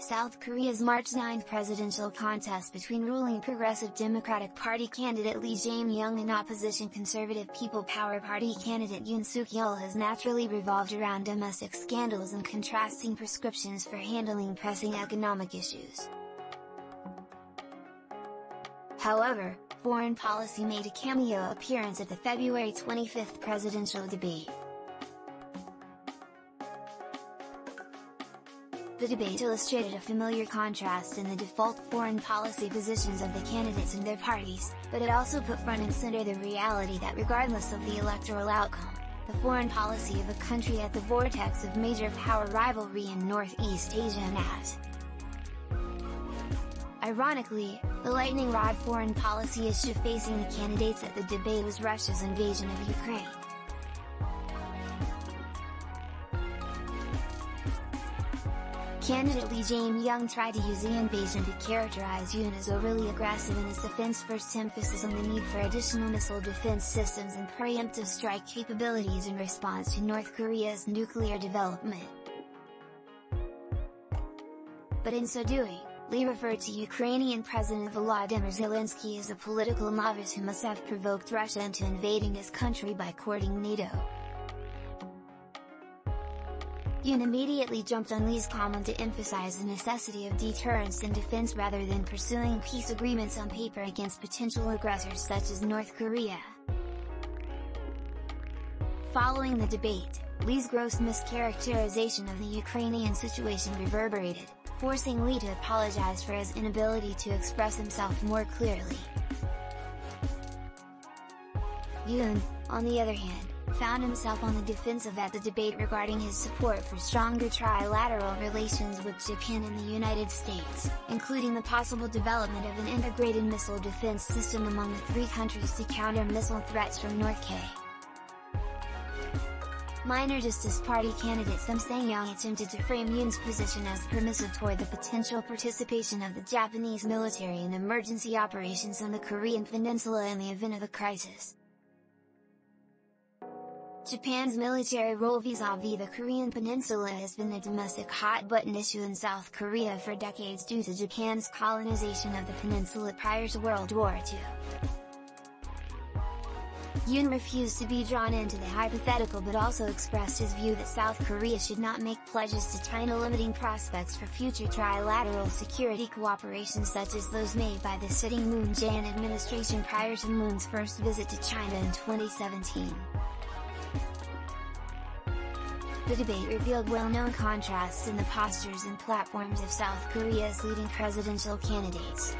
South Korea's March 9 presidential contest between ruling Progressive Democratic Party candidate Lee Jae-myung and opposition Conservative People Power Party candidate Yoon Suk-yeol has naturally revolved around domestic scandals and contrasting prescriptions for handling pressing economic issues. However, foreign policy made a cameo appearance at the February 25 presidential debate. The debate illustrated a familiar contrast in the default foreign policy positions of the candidates and their parties, but it also put front and center the reality that regardless of the electoral outcome, the foreign policy of a country at the vortex of major power rivalry in Northeast Asia and at. Ironically, the lightning rod foreign policy issue facing the candidates at the debate was Russia's invasion of Ukraine. Candidate Lee Jae-myung tried to use the invasion to characterize Yoon as overly aggressive in his defense-first emphasis on the need for additional missile defense systems and preemptive strike capabilities in response to North Korea's nuclear development. But in so doing, Lee referred to Ukrainian President Volodymyr Zelensky as a political novice who must have provoked Russia into invading his country by courting NATO. Yoon immediately jumped on Lee's comment to emphasize the necessity of deterrence and defense rather than pursuing peace agreements on paper against potential aggressors such as North Korea. Following the debate, Lee's gross mischaracterization of the Ukrainian situation reverberated, forcing Lee to apologize for his inability to express himself more clearly. Yoon, on the other hand, found himself on the defensive at the debate regarding his support for stronger trilateral relations with Japan and the United States, including the possible development of an integrated missile defense system among the three countries to counter missile threats from North Korea. Minor Justice Party candidate Sim Sang-jung attempted to frame Yoon's position as permissive toward the potential participation of the Japanese military in emergency operations on the Korean Peninsula in the event of a crisis. Japan's military role vis-à-vis the Korean Peninsula has been a domestic hot-button issue in South Korea for decades due to Japan's colonization of the peninsula prior to World War II. Yoon refused to be drawn into the hypothetical but also expressed his view that South Korea should not make pledges to China limiting prospects for future trilateral security cooperation such as those made by the sitting Moon Jae-in administration prior to Moon's first visit to China in 2017. The debate revealed well-known contrasts in the postures and platforms of South Korea's leading presidential candidates.